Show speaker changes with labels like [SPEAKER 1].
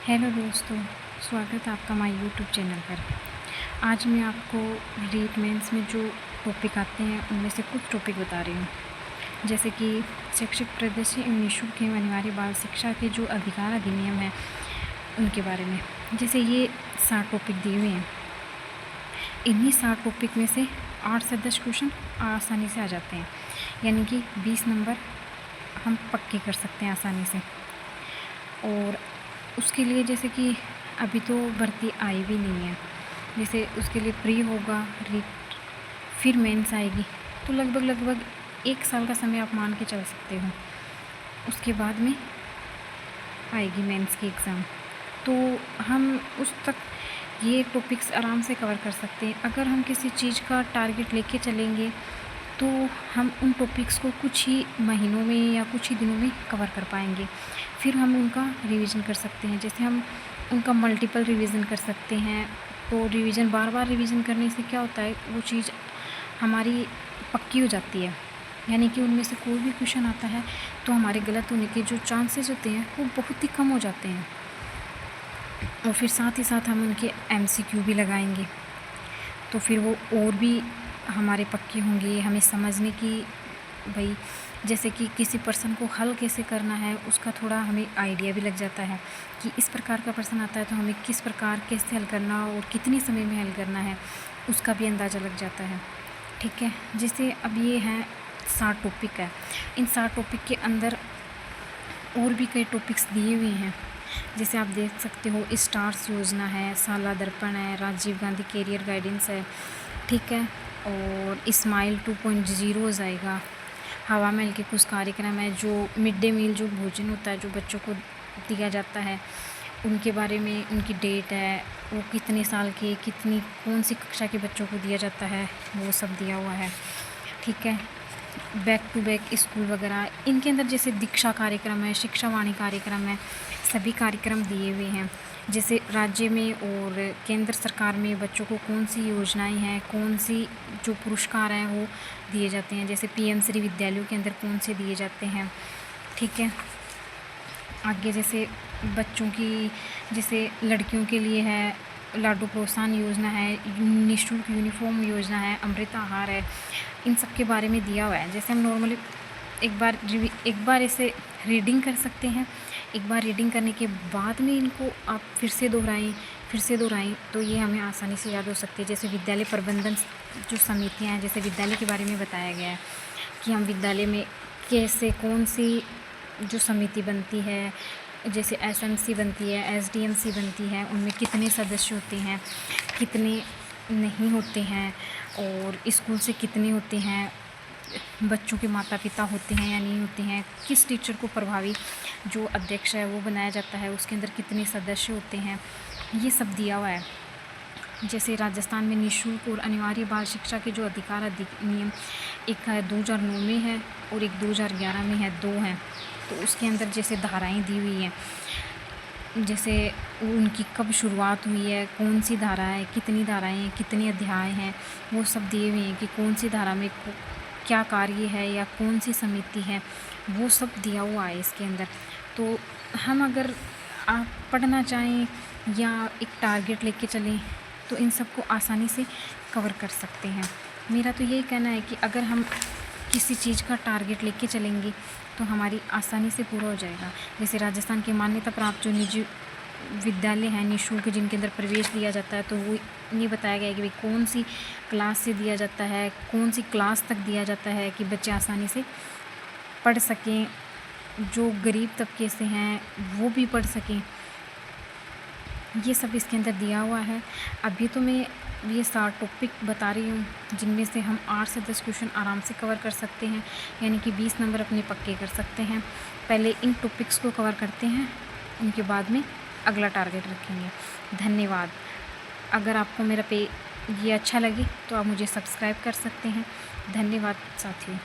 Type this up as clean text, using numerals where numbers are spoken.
[SPEAKER 1] Hello दोस्तों, स्वागत है आपका हमारे यूट्यूब चैनल पर। आज मैं आपको रीट मेंस में जो टॉपिक आते हैं उनमें से कुछ टॉपिक बता रही हूँ, जैसे कि शैक्षिक प्रदर्शन एवं निःशुल्क एवं अनिवार्य बाल शिक्षा के जो अधिकार अधिनियम है उनके बारे में। जैसे ये 60 टॉपिक दिए हुए हैं, इन्हीं 60 टॉपिक में से 8 से 10 क्वेश्चन आसानी से आ जाते हैं, यानी कि 20 नंबर हम पक्के कर सकते हैं आसानी से। और उसके लिए जैसे कि अभी तो भर्ती आई भी नहीं है, जैसे उसके लिए प्री होगा, रीट, फिर मेंस आएगी, तो लगभग 1 साल का समय आप मान के चल सकते हो। उसके बाद में आएगी मेंस की एग्ज़ाम, तो हम उस तक ये टॉपिक्स आराम से कवर कर सकते हैं। अगर हम किसी चीज़ का टारगेट लेके चलेंगे तो हम उन टॉपिक्स को कुछ ही महीनों में या कुछ ही दिनों में कवर कर पाएंगे। फिर हम उनका रिवीजन कर सकते हैं, जैसे हम उनका मल्टीपल रिवीजन कर सकते हैं। तो रिवीजन बार रिवीजन करने से क्या होता है, वो चीज़ हमारी पक्की हो जाती है, यानी कि उनमें से कोई भी क्वेश्चन आता है तो हमारे गलत होने के जो चांसेस होते हैं वो बहुत ही कम हो जाते हैं। और फिर साथ ही साथ हम उनके MCQ भी लगाएंगे, तो फिर वो और भी हमारे पक्के होंगे। हमें समझने की, भाई जैसे कि किसी प्रश्न को हल कैसे करना है उसका थोड़ा हमें आइडिया भी लग जाता है कि इस प्रकार का प्रश्न आता है तो हमें किस प्रकार कैसे हल करना और कितने समय में हल करना है, उसका भी अंदाज़ा लग जाता है। ठीक है, जैसे अब ये हैं 60 टॉपिक है, इन 60 टॉपिक के अंदर और भी कई टॉपिक्स दिए हुए हैं। जैसे आप देख सकते हो, स्टार्स योजना है, साला दर्पण है, राजीव गांधी कैरियर गाइडेंस है, ठीक है, और स्माइल 2.0 आएगा। हवा महल के कुछ कार्यक्रम है, जो मिड डे मील जो भोजन होता है जो बच्चों को दिया जाता है उनके बारे में, उनकी डेट है, वो कितने साल के, कितनी कौन सी कक्षा के बच्चों को दिया जाता है, वो सब दिया हुआ है। ठीक है, बैक टू बैक स्कूल वगैरह, इनके अंदर जैसे दीक्षा कार्यक्रम है, शिक्षावाणी कार्यक्रम है, सभी कार्यक्रम दिए हुए हैं। जैसे राज्य में और केंद्र सरकार में बच्चों को कौन सी योजनाएं हैं, कौन सी जो पुरस्कार हैं वो दिए जाते हैं, जैसे PM श्री विद्यालयों के अंदर कौन से दिए जाते हैं। ठीक है, आगे जैसे बच्चों की, जैसे लड़कियों के लिए है लाडू प्रोत्साहन योजना है, निःशुल्क यूनिफॉर्म योजना है, अमृत आहार है, इन सब के बारे में दिया हुआ है। जैसे हम नॉर्मली एक बार ऐसे रीडिंग कर सकते हैं, एक बार रीडिंग करने के बाद में इनको आप फिर से दोहराएं तो ये हमें आसानी से याद हो सकती है। जैसे विद्यालय प्रबंधन जो समितियां हैं, जैसे विद्यालय के बारे में बताया गया है कि हम विद्यालय में कैसे कौन सी जो समिति बनती है, जैसे SMC बनती है, SDMC बनती है, उनमें कितने सदस्य होते हैं, कितने नहीं होते हैं, और स्कूल से कितने होते हैं, बच्चों के माता पिता होते हैं या नहीं होते हैं, किस टीचर को प्रभावी जो अध्यक्ष है वो बनाया जाता है, उसके अंदर कितने सदस्य होते हैं, ये सब दिया हुआ है। जैसे राजस्थान में निःशुल्क और अनिवार्य बाल शिक्षा के जो अधिकार अधिनियम, एक 2009 में है और एक 2011 में है, 2 हैं। तो उसके अंदर जैसे धाराएं दी हुई हैं, जैसे उनकी कब शुरुआत हुई है, कौन सी धारा है, कितनी धाराएं हैं, कितने अध्याय हैं, वो सब दिए हुए हैं कि कौन सी धारा में क्या कार्य है या कौन सी समिति है, वो सब दिया हुआ है इसके अंदर। तो हम अगर आप पढ़ना चाहें या एक टारगेट लेके चलें तो इन सब को आसानी से कवर कर सकते हैं। मेरा तो यही कहना है कि अगर हम किसी चीज़ का टारगेट लेके चलेंगे तो हमारी आसानी से पूरा हो जाएगा। जैसे राजस्थान के मान्यता प्राप्त जो निजी विद्यालय हैं निःशुल्क, जिनके अंदर प्रवेश दिया जाता है, तो वो ये बताया गया है कि भाई कौन सी क्लास से दिया जाता है, कौन सी क्लास तक दिया जाता है कि बच्चे आसानी से पढ़ सकें, जो गरीब तबके से हैं वो भी पढ़ सकें। ये सब इसके अंदर दिया हुआ है। अभी तो मैं ये 60 टॉपिक बता रही हूँ, जिनमें से हम 8 से 10 क्वेश्चन आराम से कवर कर सकते हैं, यानी कि 20 नंबर अपने पक्के कर सकते हैं। पहले इन टॉपिक्स को कवर करते हैं, उनके बाद में अगला टारगेट रखेंगे। धन्यवाद। अगर आपको मेरा ये अच्छा लगे तो आप मुझे सब्सक्राइब कर सकते हैं। धन्यवाद साथियों।